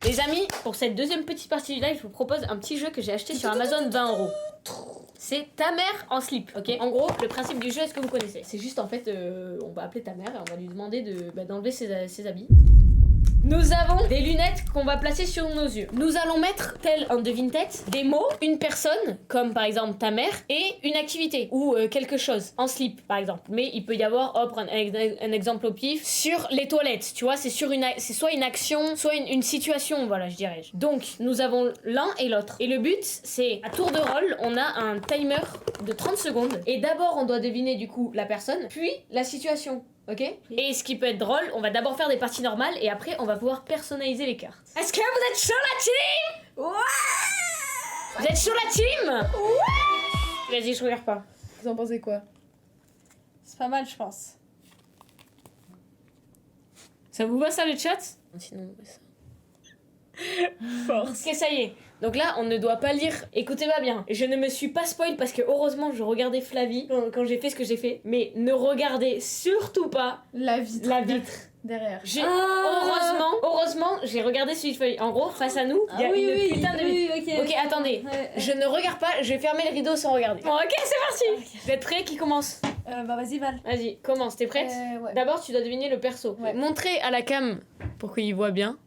Les amis, pour cette deuxième petite partie du live, je vous propose un petit jeu que j'ai acheté sur Amazon 20€. C'est ta mère en slip, ok? En gros, le principe du jeu, est-ce que vous connaissez? C'est juste en fait, on va appeler ta mère et on va lui demander d'enlever ses habits. Nous avons des lunettes qu'on va placer sur nos yeux. Nous allons mettre, tel un devine-tête, des mots, une personne, comme par exemple ta mère, et une activité, ou quelque chose, en slip par exemple. Mais il peut y avoir, hop, un exemple au pif, sur les toilettes, tu vois, c'est soit une action, soit une situation, voilà, je dirais. Donc, nous avons l'un et l'autre. Et le but, c'est, à tour de rôle, on a un timer de 30 secondes, et d'abord on doit deviner du coup la personne, puis la situation. Ok? Et ce qui peut être drôle, on va d'abord faire des parties normales et après on va pouvoir personnaliser les cartes. Est-ce que vous êtes sur la team? Ouais! Vous êtes sur la team? Ouais! Vas-y, je regarde pas. Vous en pensez quoi? C'est pas mal, je pense. Ça vous va ça le chat? Sinon, ça. Force. Ok, ça y est. Donc là, on ne doit pas lire. Écoutez-moi bien. Je ne me suis pas spoil parce que heureusement, je regardais Flavie quand j'ai fait ce que j'ai fait. Mais ne regardez surtout pas La vitre. Derrière. Heureusement, j'ai regardé celui de feuille. En gros, face à nous, il y a une putain de vitre. Ok, attendez. Ouais. Je ne regarde pas. Je vais fermer le rideau sans regarder. Bon, ok, c'est parti. Okay. Vous êtes prêts? Qui commence? Bah vas-y, Val. Vas-y, commence. T'es prête? Ouais. D'abord, tu dois deviner le perso. Ouais. Montrez à la cam pour qu'il voit bien.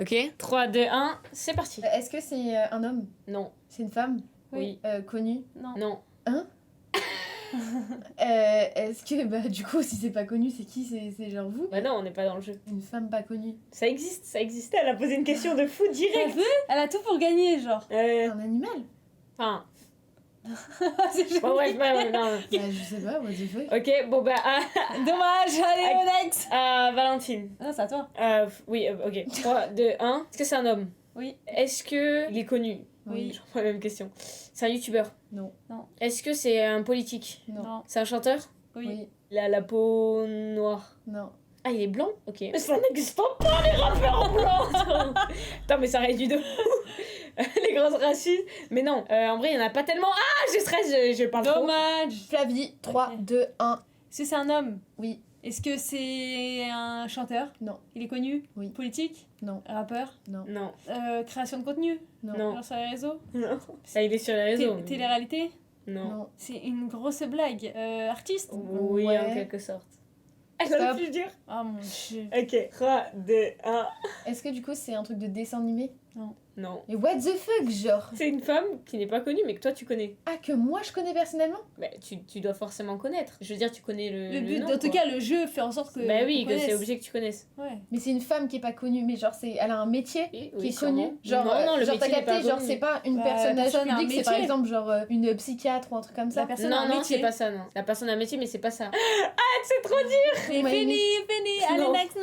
Ok, 3, 2, 1, c'est parti. Est-ce que c'est un homme? Non. C'est une femme? Oui. Connue? Non. Non. Est-ce que, bah, du coup, si c'est pas connu, c'est qui? C'est genre vous? Bah non, on n'est pas dans le jeu. Une femme pas connue. Ça existait, elle a posé une question de fou T'as direct. vu? Elle a tout pour gagner, genre. Un animal? Enfin, C'est bon bref, non. Bah, je sais pas, what the fuck. Ok, bon bah, dommage, allez, au next. Valentine. Non, c'est à toi. Oui, ok. 3, 2, 1. Est-ce que c'est un homme? Oui. Est-ce que il est connu? Oui. Je reprends la même question. C'est un youtubeur? Non. Est-ce que c'est un politique? Non. C'est un chanteur? Oui. Il a la peau noire? Non. Ah, il est blanc? Ok. Mais ça n'existe pas, les rappeurs blancs. Attends, mais ça réduit de les grosses racistes. Mais non, en vrai, il n'y en a pas tellement. Ah, je stresse, je parle trop. Dommage. Flavie, 3, 2, 1. Est-ce que c'est un homme? Oui. Est-ce que c'est un chanteur? Non. Il est connu? Oui. Politique? Non. Rappeur? Non. Non. Création de contenu? Non. Genre sur les réseaux? Non. Ça, il est sur les réseaux. mais- Télé-réalité? Non. Non. C'est une grosse blague. Artiste? Oui, Ouais. en quelque sorte. Elle a Stop. pu dire. Oh mon dieu. Ok, 3, 2, 1. Est-ce que du coup c'est un truc de dessin animé? Non. Mais what the fuck, genre? C'est une femme qui n'est pas connue, mais que toi tu connais. Ah, que moi je connais personnellement? Bah, tu dois forcément connaître. Je veux dire, tu connais le Le but, nom, en tout quoi. cas, le jeu fait en sorte que. Bah oui, qu'on que c'est connaisse. obligé que tu connaisses. Ouais. Mais c'est une femme qui est pas connue, mais genre elle a un métier Oui, qui est sûrement. connu. Genre, non, le genre métier t'as n'est capté, pas genre connu. c'est pas une Bah, personnage personne a un public, c'est par métier. exemple genre une psychiatre ou un truc comme ça. La personne a un Non, métier. c'est pas ça, non. La personne a un métier, mais c'est pas ça. C'est trop dur. Et Ouais, fini. Allez, Non. next.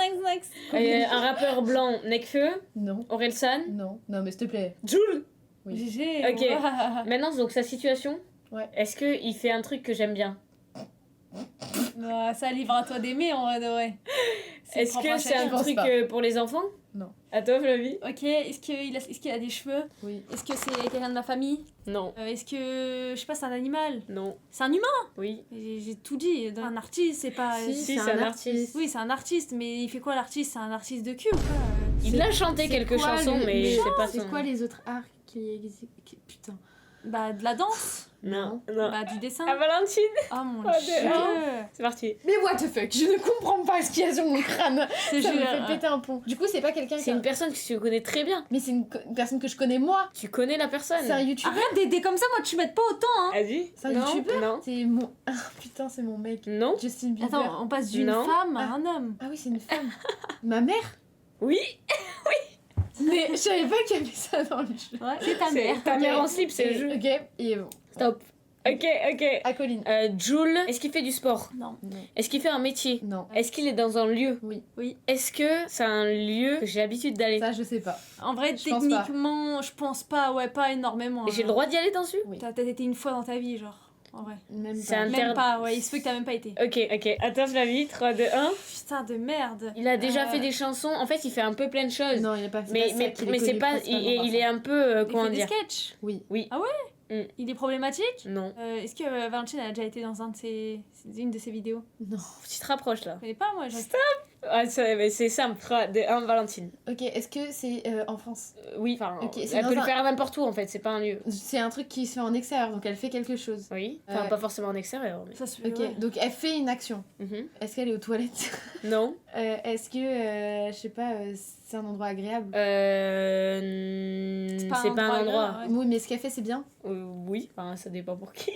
Un rappeur blanc, Nekfeu, Non, Orelsan, non, mais s'il te plaît. Jul. Oui. GG. Ok. Ouah. Maintenant, donc sa situation. Ouais. Est-ce qu'il fait un truc que j'aime bien? Ah, ça livre à toi d'aimer en vrai de vrai. Est-ce propre que à c'est un Je pense truc pas. pour les enfants? Non. À toi, Flavie? Ok, est-ce qu'il a des cheveux? Oui. Est-ce que c'est quelqu'un de ma famille? Non. Est-ce que, je sais pas, c'est un animal? Non. C'est un humain? Oui. J'ai tout dit. Un artiste, c'est pas... Si, Si, c'est un artiste. Oui, c'est un artiste, mais il fait quoi l'artiste? C'est un artiste de cul ou quoi? Il a chanté C'est quelques quoi chansons, le- mais le- c'est pas C'est son. quoi les autres arts qui existent? Putain. Bah, de la danse? Non. Bah, du dessin? Ah, Valentine, Oh mon Oh, dieu! c'est parti. Mais what the fuck, je ne comprends pas ce qu'il y a sur mon crâne. Je te Ça me jure. fait péter un pont. Du coup, c'est pas quelqu'un qui C'est une personne que tu connais très bien. Mais c'est une personne que je connais moi. Tu connais la personne. C'est un youtubeur. Arrête d'aider comme ça, moi tu m'aides pas autant, hein! Vas-y. C'est un Non, youtubeur. Non. C'est mon. Ah putain, c'est mon mec. Non. Justin Bieber. Attends, on passe d'une Non. femme à Ah. un homme. Ah oui, c'est une femme. Ma mère. Oui. Mais je savais pas qu'il y avait ça dans le jeu. Ouais, c'est ta C'est mère. ta Ok. mère en slip, c'est le jeu. Ok, et bon. Stop. Ok. À Colline. Jules, est-ce qu'il fait du sport? Non. Non. Est-ce qu'il fait un métier? Non. Est-ce qu'il est dans un lieu? Oui. Oui. Est-ce que c'est un lieu que j'ai l'habitude d'aller? Ça, je sais pas. En vrai, Je pense pas. techniquement, je pense pas, ouais, pas énormément. Et j'ai le droit d'y aller dessus? Oui. T'as peut-être été une fois dans ta vie, genre. En vrai. Même C'est pas. un- Même pas, ouais, il se peut que t'as même pas été. Ok. Attends, Flavie, 3, 2, 1. Putain de merde. Il a déjà Euh, fait des chansons. En fait, il fait un peu plein de choses. Non, il a pas fait. mais c'est pas. Il est un peu. Il comment fait des dire? sketchs. Oui. Il est problématique. Non. Est-ce que Valentine a déjà été dans une de ses vidéos? Non. Tu te rapproches là. Je connais pas, moi. Stop. Ah, c'est simple. 3, 2, 1, Valentine. Ok, est-ce que c'est en France? Oui, enfin, Ok, c'est elle dans peut le un- faire n'importe où en fait, c'est pas un lieu. C'est un truc qui se fait en extérieur, donc elle fait quelque chose. Oui, enfin, Ouais. pas forcément en extérieur. Mais... Ça se fait, Ok, ouais. donc elle fait une action. Mhm. Est-ce qu'elle est aux toilettes? Non. Est-ce que, je sais pas, c'est un endroit agréable? C'est pas un endroit. ouais. Oui, mais ce qu'elle fait, c'est bien? Oui, enfin, ça dépend pour qui.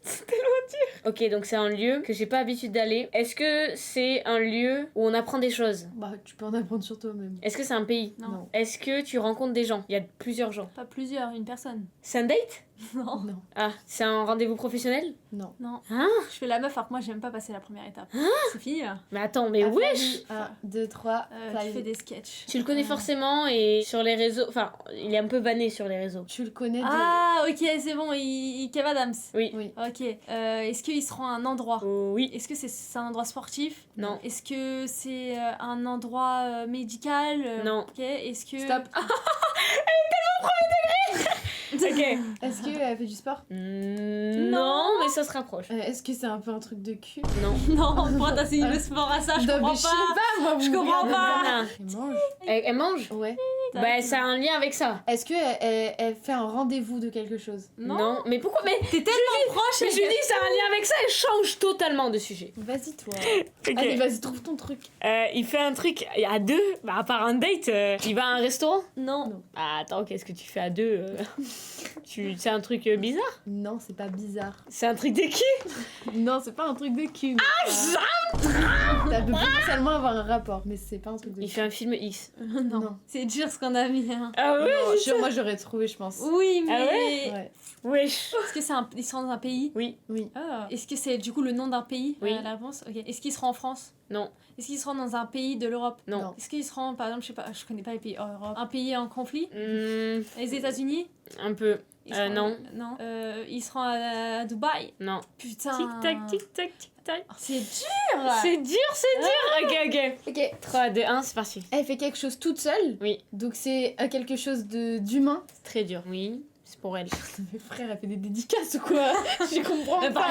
C'est tellement dur. Ok, donc c'est un lieu que j'ai pas l'habitude d'aller. Est-ce que c'est un lieu où on apprend des choses? Bah, tu peux en apprendre sur toi-même. Est-ce que c'est un pays? Non. Est-ce que tu rencontres des gens? Il y a plusieurs gens. Pas plusieurs, une personne. C'est un date? Non. Non, Ah, c'est un rendez-vous professionnel? non. Non. Hein? Je fais la meuf alors que moi j'aime pas passer la première étape. C'est fini là. Mais attends, mais Ah, wesh! 1, 2, 3, Tu fais des sketchs. Tu le connais forcément et sur les réseaux... Enfin, il est un peu banné sur les réseaux. Tu le connais de... Ah ok c'est bon, Kev Adams. Oui. Oui. Ok. Est-ce qu'il se rend à un endroit? Oui. Est-ce que c'est un endroit sportif? Non. Est-ce que c'est un endroit médical? Non. Ok. Est-ce que... Stop. Ok. Est-ce qu'elle fait du sport? Non, mais ça se rapproche. Est-ce que c'est un peu un truc de cul? Non. Non, pourquoi t'as signé le sport à ça? Je Non, comprends mais je sais pas. pas, moi, Je vous comprends regardez pas. ça. Elle mange. Elle mange? Ouais. Bah, ça a un lien avec ça. Est-ce qu'elle fait un rendez-vous de quelque chose? Non. Mais pourquoi? Mais T'es tellement proche. mais je dis ça a un lien avec ça, elle change totalement de sujet. Vas-y, toi. Ok. Allez, vas-y, trouve ton truc. Il fait un truc à deux, bah, à part un date, il va à un restaurant. Non. Non. Bah, attends, qu'est-ce que tu fais à deux C'est un truc bizarre? Non, c'est pas bizarre. C'est un truc de cul? Non, c'est pas un truc de cul. Ah, ça peut potentiellement avoir un rapport, mais c'est pas un truc de Il cul. fait un film X. Non. C'est dur ce qu'on a mis. Hein. Ah ouais? Non, sûr, moi j'aurais trouvé, je pense. Oui, mais... Ah Ouais. Wesh. Est-ce que c'est ils sont dans un pays? Oui. Oui. Ah. Est-ce que c'est du coup le nom d'un pays? Oui. La réponse? Ok. Est-ce qu'ils seront en France? Non. Est-ce qu'ils seront dans un pays de l'Europe? Non. Non. Est-ce qu'ils seront, par exemple, je sais pas, je connais pas les pays en Europe, un pays en conflit? Les États-Unis? Un peu. Ils seront- Non. Non. Ils seront à Dubaï? Non. Putain. Tic-tac, tic-tac, tic-tac. Oh, c'est dur! C'est dur. Ok, ok. Ok. 3, 2, 1, c'est parti. Elle fait quelque chose toute seule. Oui. Donc c'est quelque chose d'humain. C'est très dur. Oui, c'est pour elle. Mais frère, elle fait des dédicaces ou quoi? Je comprends Mais pas.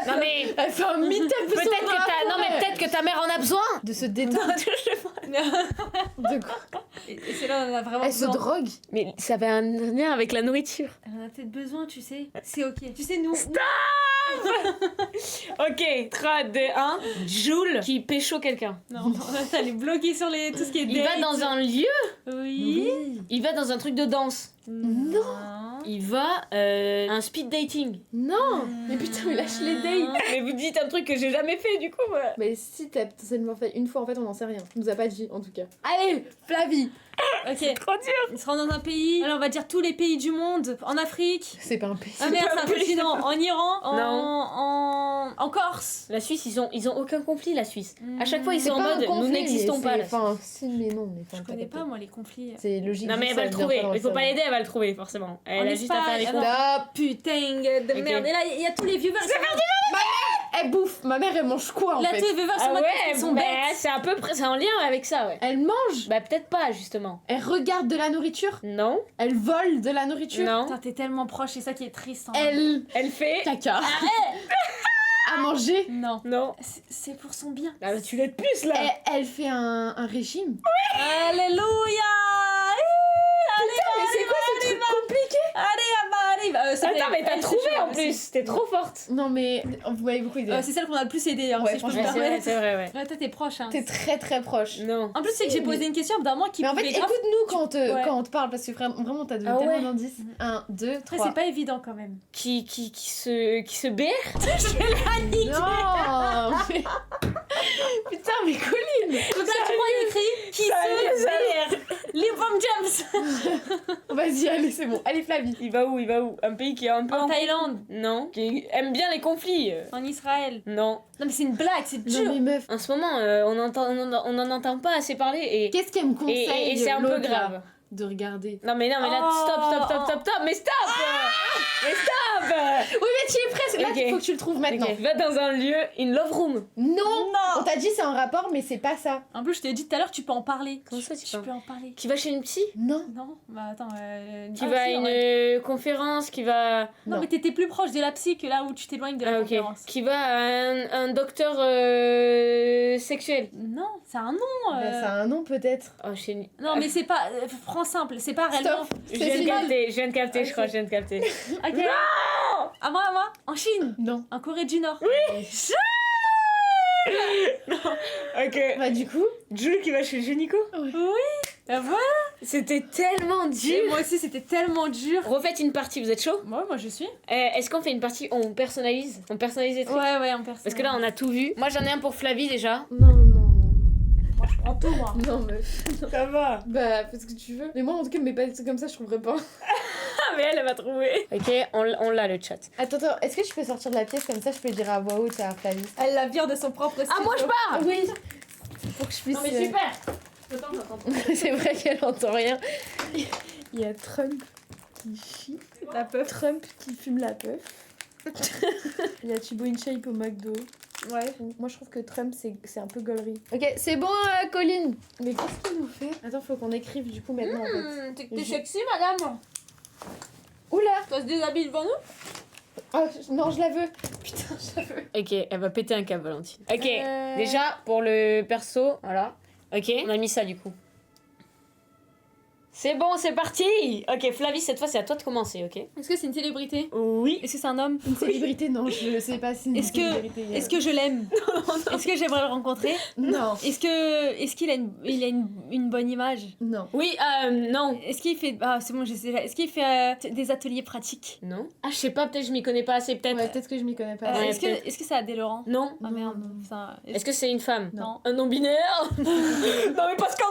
Non mais Elle fait un meet-up. peut-être que non mais peut-être que ta mère en a besoin. De se détendre. De quoi? Et c'est là où on en a vraiment Elle se besoin. drogue. Mais ça avait un lien avec la nourriture. On en a peut-être besoin, tu sais. C'est ok. Tu sais, nous... Ok, 3, 2, 1. Joule qui pécho quelqu'un. Non, elle est bloquée sur tout ce qui est Il va date. dans un lieu, Oui. il va dans un truc de danse. Non. Il va un speed dating. Non. Mais putain, mais lâche les dates. Mais vous dites un truc que j'ai jamais fait du coup. Moi. Mais si t'as potentiellement fait une fois, en fait, on n'en sait rien. On nous a pas dit, en tout cas. Allez, Flavie. Ok. Trop dur. Ils seront dans un pays. Alors, on va dire tous les pays du monde. En Afrique. C'est pas un pays. Ah merde, pas c'est un un pays. continent. En Iran. Non. En Corse. La Suisse, ils ont aucun conflit la Suisse. À chaque fois ils C'est sont en pas un mode conflit, nous n'existons mais pas. c'est- La Suisse. Enfin, si, mais non. Mais Je connais pas, moi, les conflits. C'est logique. Non mais elle va le trouver. Il faut pas l'aider, elle va le trouver forcément. Elle En a juste à faire les Espagne, coups. Stop. Putain de Ok. merde. Et là, il y a tous les viewers. Elle bouffe. Ma mère, elle mange quoi, en Là, fait? tous les viewers Ah sont, ouais, sont bah, bêtes. c'est à peu près, c'est en lien avec ça ouais. Elle mange. Bah peut-être pas justement. Elle regarde de la nourriture. Non. Elle vole de la nourriture. Non. Putain, t'es tellement proche, c'est ça qui est triste. Hein. Elle fait. Caca. À manger. Non. Non. C'est pour son bien. Ah bah tu l'aides plus là. Elle fait un régime. Alléluia. Mais c'est quoi ce truc compliqué? Allez, ça Attends fait- mais t'as c'est trouvé chaud, en plus. T'es trop forte. Non, mais vous m'avez beaucoup aidé. C'est celle qu'on a le plus aidé, hein, Ouais, si je peux me franchement, Ouais, permettre. c'est vrai ouais. Ouais, toi, t'es proche. Hein. T'es très très proche. Non. En plus, c'est que j'ai posé une question d'un moment qui Mais en fait, pouvait grave- écoute-nous Ouais. quand on te parle, parce que vraiment, t'as Ah tellement ouais. d'indices. 1, 2, Après, 3. c'est pas évident quand même. Qui se berre. Non mais... Putain, mais Colline. Donc là, tu vois, il écrit qui se berre. Les bomb jumps. Vas-y, allez, c'est bon. Allez, Flavie. Il va où? Un pays qui est un peu En Thaïlande, Non. Qui aime bien les conflits. en Israël. Non. Non, mais c'est une blague, c'est dur. Non, mais meuf, En ce moment, on en entend pas assez parler et qu'est-ce qu'elle me conseille et c'est un peu l'autre, là? grave. de regarder. Non mais là, stop, mais stop Mais stop Oui, mais tu es presque. Là, Ok. il faut que tu le trouves maintenant. Ok, va dans un lieu, une love room. Non, on t'a dit c'est un rapport, mais c'est pas ça. En plus, je t'ai dit tout à l'heure, tu peux en parler. Comment ça, tu peux peux en parler? Qui va chez une psy, Non. Non, bah attends. qui va à une conférence, qui va... Non, Non. mais t'étais plus proche de la psy que là où tu t'éloignes de la Ah ok. conférence. Qui va à un docteur sexuel. Non, c'est un nom. Bah, ça a un nom peut-être. Oh, chez une... Non, mais c'est pas. Prends simple, c'est pas réellement. Stop. Je viens de capter, je crois, je viens de capter. Ok. À moi. En Chine. Non. En Corée du Nord. Ok. Bah du coup. Jules qui va chez le gynéco. Bah voilà. C'était tellement Et dur. moi aussi, c'était tellement dur. Refaites une partie, vous êtes chaud? Moi je suis. Est-ce qu'on fait une partie où on personnalise? On personnalise les trucs? Ouais, en personne. Parce que là, on a tout vu. Moi, j'en ai un pour Flavie déjà. Non. Moi, je prends tout, moi. Non, mais. Ça va. Bah, fais ce que tu veux. Mais moi, en tout cas, mais pas des trucs comme ça, je trouverais pas. Ah, mais elle va trouver. Ok, on l'a le chat. Attends, est-ce que je peux sortir de la pièce comme ça, je peux le dire à voix haute à Flavie? Elle la vire de son propre Ah, moi, je pars! Oui. Pour que je puisse. Non, mais super! Attends, j'entends. C'est vrai qu'elle entend rien. Il y a Trump qui chie. La peuf. Trump qui fume la puff. Il y a Thibaut InShape au McDo. Ouais. Moi je trouve que Trump c'est un peu gaulerie. Ok, c'est bon Colline. Mais qu'est-ce qu'il nous fait? Attends, faut qu'on écrive du coup maintenant en fait. T'es sexy, madame. Oula. Toi, se déshabille devant nous. Oh, non, je la veux. Putain, je la veux. Ok, elle va péter un câble, Valentine. Ok, Euh. déjà, pour le perso, voilà. Ok, on a mis ça du coup. C'est bon, c'est parti! Ok, Flavie, cette fois, c'est à toi de commencer, ok? Est-ce que c'est une célébrité? Oui. Est-ce que c'est un homme? Une célébrité, non, je sais pas si. Est-ce que je l'aime? Est-ce que j'aimerais le rencontrer? Non. Est-ce qu'il a une bonne image? Non. Oui, non. Est-ce qu'il fait c'est bon, je sais. Est-ce qu'il fait des ateliers pratiques? Non. Ah, je sais pas, peut-être je m'y connais pas assez, peut-être. Ouais, peut-être que je m'y connais pas. Ouais, Est-ce que c'est Adèle Laurent? Non. Ah Non, merde. non. Putain, Est-ce que c'est une femme? Non. Un non-binaire? Non, mais parce qu'en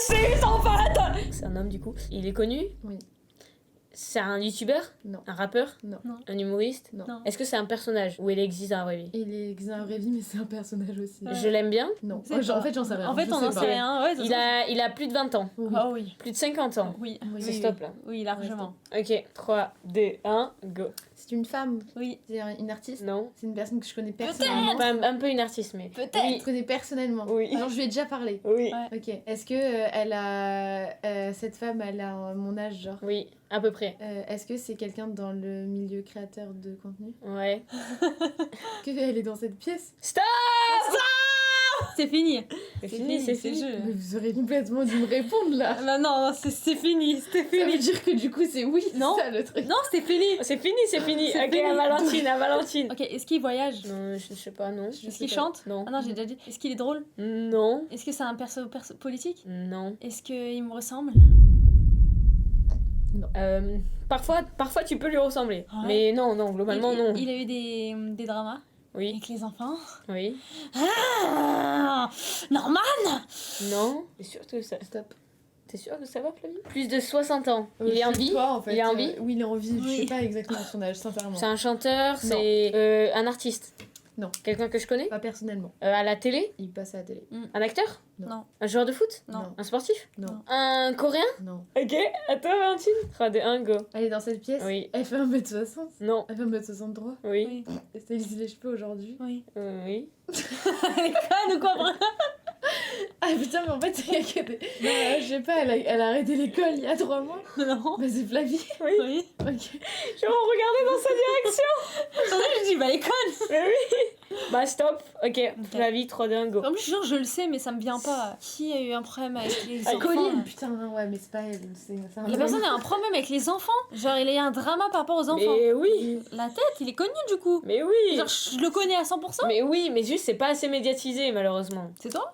2026, en fait! C'est un homme, du coup. Il est connu? Oui. C'est un youtubeur? Non. Un rappeur? Non. Un humoriste? Non. Non. Est-ce que c'est un personnage? Ou il existe dans la vraie vie? Il existe dans la vraie vie, mais c'est un personnage aussi. Je l'aime bien. Non. C'est En pas. fait, j'en sais rien. En fait, je on sais en pas. sait rien. Ouais, Il a plus de 20 ans. Oui. Ah oui. Plus de 50 ans. Oui. Oui, C'est oui, stop là. Oui, largement. Ok, 3, 2, 1, go. C'est une femme. Oui. C'est une artiste. Non. C'est une personne que je connais personnellement. Un peu une artiste, mais. Peut-être. Je connais personnellement. Oui. Alors je lui ai déjà parlé. Oui. Ouais. Ok. Est-ce que elle a cette femme, elle a mon âge genre? Oui, à peu près. Est-ce que c'est quelqu'un dans le milieu créateur de contenu? Ouais. Que elle est dans cette pièce? Stop! C'est fini. C'est fini, c'est le fini. jeu. Mais vous aurez complètement dû me répondre là. Ah, non, c'est fini. C'était Ça veut fini. dire que du coup c'est oui. Non. C'est ça le truc. Non, c'était fini. C'est fini, c'est fini. C'est Ok, fini. à Valentine, à Valentine. Ok, est-ce qu'il voyage? Non, je sais pas, non. Est-ce qu'il chante? Non. Ah non, j'ai déjà dit. Est-ce qu'il est drôle? Non. Est-ce que c'est un perso politique? Non. Est-ce qu'il me ressemble? Parfois tu peux lui ressembler. Ouais. Mais non, globalement non. Il a eu des dramas Oui, avec les enfants? oui. Ah, Norman! Non. T'es sûr que ça... Stop. T'es sûr que ça va, Flavie? Plus de 60 ans. Il est en vie? Toi, en fait. Il est en vie? Oui, il est en vie. Je Oui. sais pas exactement son âge, sincèrement. C'est un chanteur, c'est un artiste. Non. Quelqu'un que je connais? Pas personnellement. À la télé? Il passe à la télé. Un acteur? Non. Un joueur de foot? Non. Un sportif? Non. Un coréen? Non. Ok, à toi Valentine. 3, 2, 1, go. Elle est dans cette pièce? Oui. Elle fait 1m60? Non. Elle fait 1m63? Oui. Oui. Elle s'est lissé les cheveux aujourd'hui? Oui. Oui. Elle est conne ou quoi, Brun? Ah putain, mais en fait, il y a que des. Non, je sais pas, elle a arrêté l'école il y a 3 mois. Non. Bah, c'est Flavie. Oui. Ok. Je vais regarder dans sa direction. Je dis, bah, elle est conne. Mais oui. Bah stop. Ok, Flavie, 3, 2, 1, go. En plus, je le sais, mais ça me vient pas. Qui a eu un problème avec les enfants? Colline, putain, ouais, mais c'est pas elle. C'est un La homme. personne a un problème avec les enfants. Genre, il y a un drama par rapport aux enfants. Mais oui. La tête, il est connu du coup. Mais oui. Genre, je le connais à 100%. Mais oui, mais juste c'est pas assez médiatisé malheureusement. C'est toi?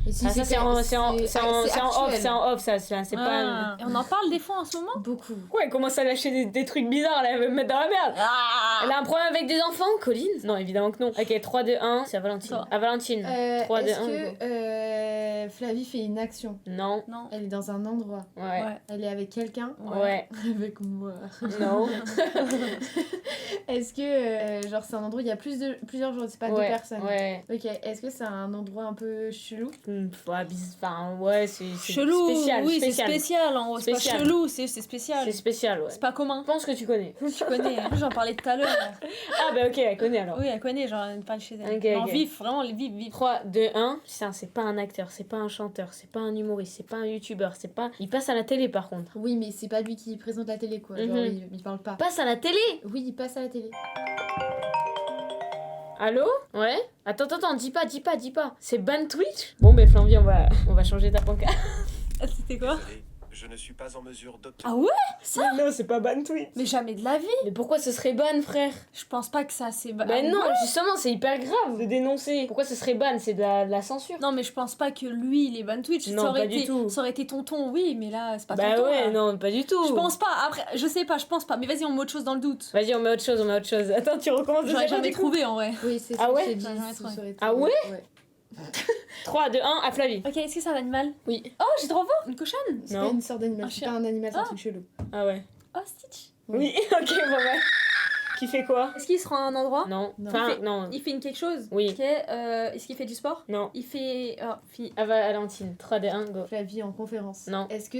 Et si Ah, ça c'est en off, c'est en actuel. off, ça c'est pas. Ah. Et on en parle des fois en ce moment? Beaucoup. Quoi, elle commence à lâcher des trucs bizarres là, elle veut me mettre dans la merde. Ah. Elle a un problème avec des enfants, Colline? Non, évidemment que non. Ok, 3, 2, 1, c'est à Valentine. Toi. À Valentine. 3, 2, Est-ce 1, que Flavie fait une action. Non. Non. Elle est dans un endroit. Ouais. Elle est avec quelqu'un. Ouais. Avec moi. Non. Est-ce que, genre, c'est un endroit où il y a plusieurs gens, c'est pas deux Ouais. personnes. Ouais. Ok, est-ce que c'est un endroit un peu chelou? Enfin, ouais, c'est Chelou. spécial. Oui, c'est spécial. spécial. En gros, c'est pas Spécial. chelou, c'est spécial. C'est spécial, ouais. C'est pas commun. Je pense que tu connais. Tu connais, hein. J'en parlais tout à l'heure. Ah, bah ok, elle connaît alors. Oui, elle connaît, genre, elle parle chez elle. Ok, Non, ok. vif, vraiment, les vif. 3, 2, 1. Putain, c'est pas un acteur, c'est pas un chanteur, c'est pas un humoriste, c'est pas un youtubeur, c'est pas. Il passe à la télé par contre. Oui, mais c'est pas lui qui présente la télé, quoi. Genre, Mhm. il parle pas. Passe à la télé. Oui, il passe à la télé. Allô? Ouais? Attends, dis pas. C'est ban Twitch? Bon, ben Flamby, on va changer ta pancarte. C'était quoi? Désolé, je ne suis pas en mesure d'obtenir. Ah ouais? Non, c'est pas ban Twitch. Mais jamais de la vie. Mais pourquoi ce serait ban, frère? Je pense pas que ça, c'est... Ben non, justement, c'est hyper grave de dénoncer. Pourquoi ce serait ban? C'est de la censure. Non, mais je pense pas que lui, il est ban Twitch. Non, ça aurait pas du été, tout. Ça aurait été tonton, oui, mais là, c'est pas Bah tonton. ouais, là. non, pas du tout. Je pense pas. Après, je sais pas, je pense pas. Mais vas-y, on met autre chose dans le doute. Vas-y, on met autre chose. Attends, tu recommences de J'aurais zéro, jamais du coup. trouvé, en vrai. Oui, c'est Ah ça ouais? que j'ai dit. J'aurais jamais ça trouvé. aurait été- Ah ouais? 3, 2, 1, à Flavie. Ok, est-ce que c'est un animal? Oui. Oh, j'ai trop voir une cochonne. C'est Non. pas une sorte d'animal, Un c'est chien. pas un animal, c'est un Ah. truc chelou. Ah ouais. Oh, Stitch. Oui, ok, bon bah. Qui fait quoi? Est-ce qu'il se rend à un endroit? Non. Non. Enfin, non. Il fait quelque chose? Oui. Ok, est-ce qu'il fait du sport? Non. Il fait... Oh, Ah bah, Valentine. 3, 2, 1, go. Flavie en conférence. Non. Est-ce que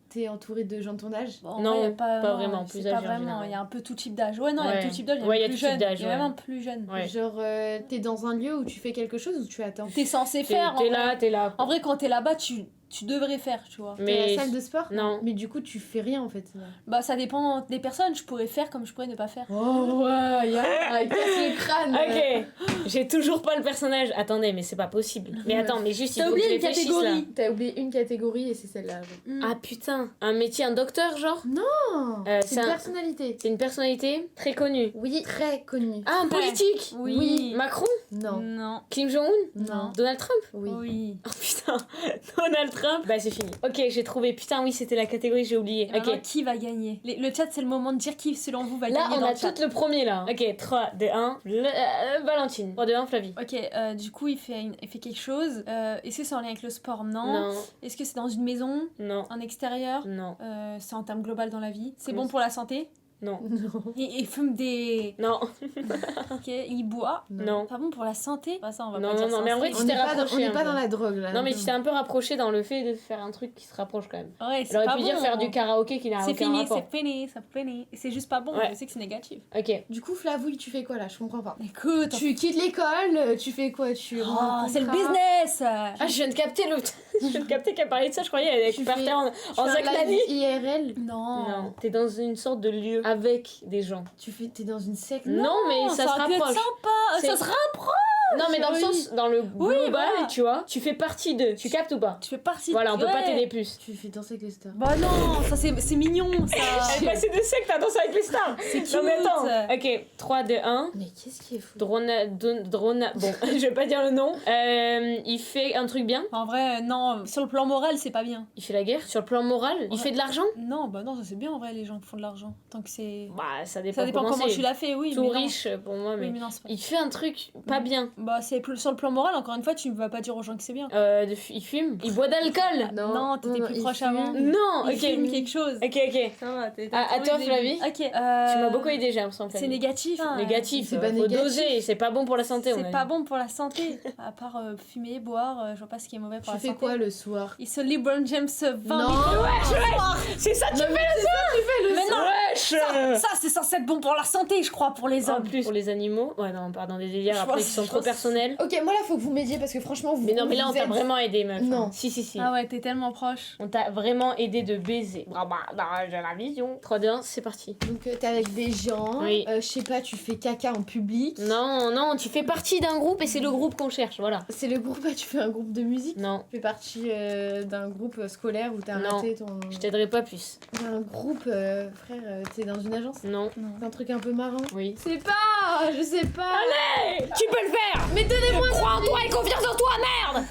t'es entouré de gens de ton âge? Bon, Non, ouais, y a pas pas vraiment, plus c'est âgé pas en vraiment, général. il y a un peu tout type d'âge. Ouais, non, il y a Ouais. tout type d'âge, il y a Ouais, il y a plus tout type jeune. d'âge, Il y a ouais. vraiment plus jeune. Ouais. Genre, t'es dans un lieu où tu fais quelque chose ou tu attends? T'es censé T'es faire, en t'es vrai. là. En vrai, quand t'es là-bas, tu devrais faire, tu vois. T'es à Mais. la salle de sport? Non. Mais du coup, tu fais rien en fait. Bah, ça dépend des personnes. Je pourrais faire comme je pourrais ne pas faire. Oh ouais, il casse le crâne. Ok, j'ai toujours pas le personnage. Attendez, mais c'est pas possible. Mais attends, mais juste il T'as faut que je oublié une réfléchisse là. catégorie. T'as oublié une catégorie et c'est celle-là. genre. Ah putain, un métier, un docteur genre? Non, c'est c'est une un- personnalité. C'est une personnalité très connue. Oui, très connue. Ah, un Très. politique? Oui. Macron? Non. Non. Kim Jong-un? Non. Donald Trump? Oui. Oui. Oh putain, Donald Trump? Bah c'est fini. Ok, j'ai trouvé. Putain, oui, c'était la catégorie, j'ai oublié. Maintenant, Ok. qui va gagner? Le chat, c'est le moment de dire qui, selon vous, va Là, gagner on dans a le chat. tout le premier là. Ok, 3, 2, 1. Valentine. 3, 2, 1, Flavie. Ok, du coup, il fait quelque chose. Est-ce que c'est en lien avec le sport? Non. Non, Est-ce que c'est dans une maison? non, En extérieur? non, C'est en termes global dans la vie. C'est Oui. bon pour la santé? non, Non. Il fume des... non, Ok, il boit? non. Pas bon pour la santé? Bah ça, on va Non, pas non, dire non, ça. mais en vrai, c'est- tu On t'es n'est pas, rapproché on n'est un pas peu. dans la drogue là. Non, mais tu t'es un peu rapproché dans le fait de faire un truc qui se rapproche quand même. Ouais, c'est Elle aurait pas pu bon. dire faire du karaoké qui n'a C'est aucun fini, rapport. c'est fini, c'est fini. Et c'est juste pas bon, Ouais. je sais que c'est négatif. Ok. Du coup, Flavouille, tu fais quoi là? Je comprends pas. Écoute, Tu quittes l'école, tu fais quoi? oh, c'est le business. Ah, je viens de capter le. Je viens de capter qu'elle parlait de ça, je croyais qu'elle Tu partait fais- en En Zaclanie. IRL. Non. Non, t'es dans une sorte de lieu avec des gens. T'es dans une secte. Non, mais ça se aurait pu être rapproche. sympa. C'est- Ça se rapproche. Non, mais dans le Oui. sens, dans le Oui, global, voilà. tu vois, tu fais partie d'eux. Tu captes ou pas? Tu fais partie. Voilà, on peut pas ouais. t'aider plus. Tu fais danser avec les stars. Bah non, ça c'est mignon ça. Elle est passée de secte à danser avec les stars. C'est cute. Non, mais attends. Ok, 3, 2, 1. Mais qu'est-ce qui est fou? Drona. Bon, je vais pas dire le nom. Il fait un truc bien. En vrai, non, sur le plan moral, c'est pas bien. Il fait la guerre. Sur le plan moral, il Ouais. fait de l'argent. Non, bah non, ça c'est bien en vrai, les gens qui font de l'argent. Tant que c'est. Bah, ça dépend, Ça dépend comment c'est. tu l'as fait, oui. Tout mais non. riche pour moi, mais. Oui, mais non, c'est pas. Il fait un truc pas bien. Bah, c'est sur le plan moral, encore une fois, tu vas pas dire aux gens que c'est bien. Il fume. Il boit d'alcool. Non, t'étais plus il proche fume. avant. Non, Il ok. filme quelque chose. Ok, ok. Ça va, À toi, Flavie. Ok. Tu m'as beaucoup aidé, j'ai l'impression. C'est Flavie. négatif. hein. Négatif. C'est pas Faut négatif. doser. C'est pas bon pour la santé. on a C'est pas dit. bon pour la santé. À part fumer, boire, je vois pas ce qui est mauvais pour Tu la fais santé. quoi le soir? Il se LeBron James 20 Non. 000 C'est ça, tu Non, mais c'est ça, tu fais le Mais non, wesh. ça c'est censé être bon pour la santé, je crois, pour les En hommes. plus, pour les animaux. Ouais, non, pardon, des délires Je après pense- qui sont je trop pense- personnels. Ok, moi là, faut que vous m'aidiez parce que franchement, vous. Mais non, mais là, on vous t'a êtes- vraiment aidé, meuf. Non. Si, si, si. Ah ouais, t'es tellement proche. On t'a vraiment aidé de baiser. J'ai la vision. 3, 2, 1, c'est parti. Donc t'es avec des gens. Oui. Je sais pas, tu fais caca en public. Non, non, tu fais partie d'un groupe et c'est le groupe qu'on cherche, voilà. C'est le groupe, tu fais un groupe de musique. Non, Tu fais partie d'un groupe scolaire où t'as Non. raté ton. je t'aiderai pas plus. Un groupe, frère, t'es dans une agence. Non, C'est un truc un peu marrant. oui. C'est pas, je sais pas. Tu peux le faire. Mais donnez-moi. Crois en toi et confiance en toi, merde.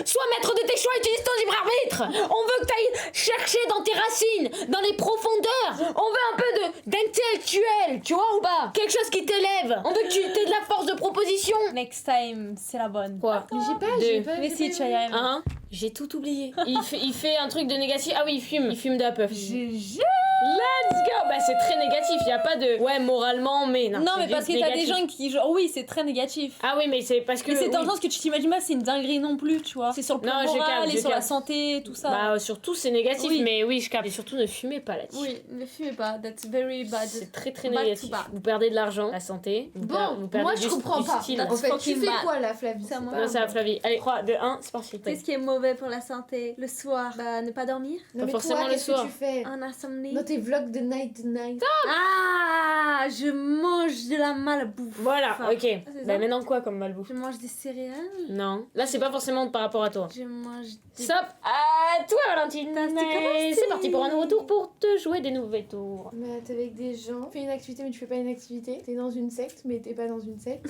Sois maître de tes choix, utilise ton libre arbitre. On veut que t'ailles chercher dans tes racines, dans les profondeurs. On veut un peu d'intellectuel, tu vois ou pas? Quelque chose qui t'élève. On veut que tu aies de la force de proposition. Next time, c'est la bonne. Quoi? Mais j'ai Deux. pas. Mais si, tu vas y arriver. 1. J'ai tout oublié. Il fait un truc de négatif. Ah oui, il fume de la puff. GG. Let's go. Bah c'est très négatif, y a pas de ouais moralement mais non. Non, c'est mais parce que juste t'as des négatif. gens qui genre oui c'est très négatif. Ah oui mais c'est parce que Mais c'est dans le oui. sens que tu t'imagines pas c'est une dinguerie non plus tu vois. C'est sur le plan Non, je moral capte, et je sur la capte. santé tout ça. Bah surtout c'est négatif Oui. mais oui je capte. Et surtout ne fumez pas là-dessus. Oui, ne fumez pas, that's very bad. C'est très très Bad to négatif. bad. Vous perdez de l'argent, la santé. Vous Bon, perdez moi je du- comprends du pas. style. En fait, tu Fucking fais bad. quoi là, Flavie? C'est à moi. Non, ça va Flavie. Allez 3, 2, 1, c'est parti. Qu'est-ce qui est mauvais pour la santé le soir? Bah ne pas dormir. Non, Pas mais forcément toi, le qu'est-ce soir. que tu fais Un insomnie. dans tes vlogs de night to night? Ah, je mange de la malbouffe. Voilà, ok. c'est Bah ça. maintenant quoi comme malbouffe? Je mange des céréales. Non. Là c'est pas forcément par rapport à toi. Je mange des... Stop à toi Valentine. commencé. C'est parti pour un nouveau tour pour te jouer des nouveaux tours. Mais t'es avec des gens, tu fais une activité mais tu fais pas une activité. T'es dans une secte mais t'es pas dans une secte.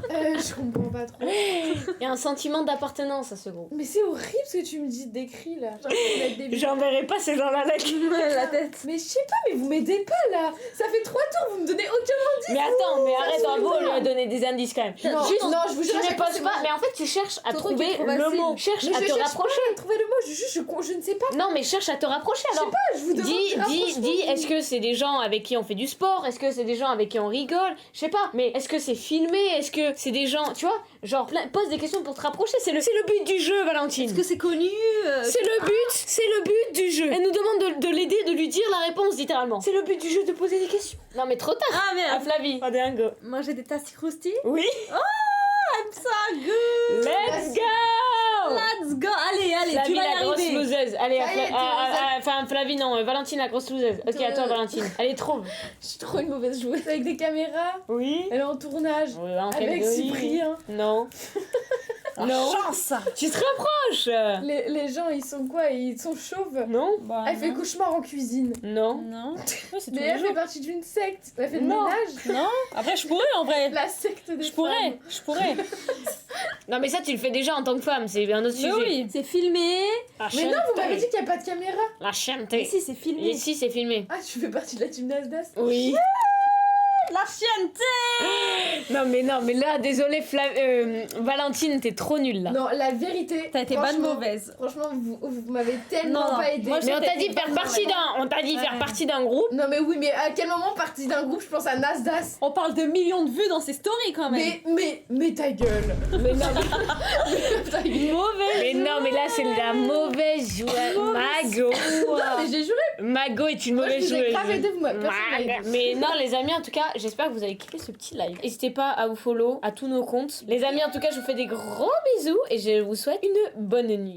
Je comprends pas trop. Il y a un sentiment d'appartenance à ce groupe. Mais c'est horrible ce que tu me dis décrit là. J'ai envie de mettre des J'enverrai pas ces gens-là là. la tête. Mais je sais pas, mais vous m'aidez pas là. Ça fait 3 tours, vous me donnez aucun. Mais attends, mais arrête se en gros voit. lui a donné des indices quand même. Non, Juste, non, je vous jure, tu à ne chaque fois, poses c'est pas, moi. mais en fait tu cherches à Ton truc trouver est trop le facile. mot. Cherche Mais à je te cherche rapprocher. pas à trouver le mot, je ne sais pas. Non mais cherche à te rapprocher alors. Je vous demande Dis, est-ce que c'est des gens avec qui on fait du sport? Est-ce que c'est des gens avec qui on rigole? Je sais pas, mais est-ce que c'est filmé? Est-ce que c'est des gens, tu vois, genre pose des questions pour te rapprocher, c'est le but du jeu Valentine. Est-ce que c'est connu C'est le but du jeu. Elle nous demande de l'aider, de lui dire la réponse littéralement. C'est le but du jeu de poser des questions. Non mais trop tard. Ah À merde. Flavie. Pas dingue. Manger des tasses croustilles. Oui. I'm so good. Let's go. Let's go. Allez, allez, Flavie tu vas y la grosse arriver. loseuse. Allez, Ça y est, enfin Flavie non, Valentine la grosse loseuse. Ok, à toi Valentine. Allez, trouve. Je suis trop une mauvaise joueuse. Avec des caméras, Oui. elle est en tournage. Oui, en Avec catégorie. Cyprien. Non. Non. Chance. Tu te rapproches. Les gens, ils sont quoi? Ils sont chauves. Non. Bah, Elle fait cauchemar en cuisine. Non. Non. Ouais, c'est tous Mais les elle fait jours. partie d'une secte. Elle fait le Non. ménage. Non. Après, je pourrais en vrai. La secte des Je pourrais. Non mais ça tu le fais déjà en tant que femme, c'est un autre Mais sujet. oui. C'est filmé. La Mais non, vous m'avez dit qu'il n'y a pas de caméra. La chienne Mais si, c'est filmé. Et si c'est filmé. Ah, tu fais partie de la team Nasdaq. Oui. La chienneté. Non mais là désolé Valentine t'es trop nulle là. Non, la vérité. T'as été bonne franchement, mauvaise. Franchement, vous m'avez tellement Non, non. pas aidé. Moi, Mais on t'a t'es dit faire bonne partie mauvaise. on t'a dit faire Ouais. partie d'un groupe. Non, mais oui, mais à quel moment, partie d'un groupe, je pense à Nasdaq? On parle de millions de vues dans ces stories quand même. Mais ta gueule. Mais non Ta gueule. mais là c'est la mauvaise joueuse. Mago. Non, mais j'ai juré. Mago est une Moi, je mauvaise vous ai joueuse. grave aidé, vous m'avez personne m'a aidé. Mais non les amis en tout cas j'espère que vous avez kiffé ce petit live. N'hésitez pas à vous follow à tous nos comptes. Les amis en tout cas je vous fais des gros bisous et je vous souhaite une bonne nuit.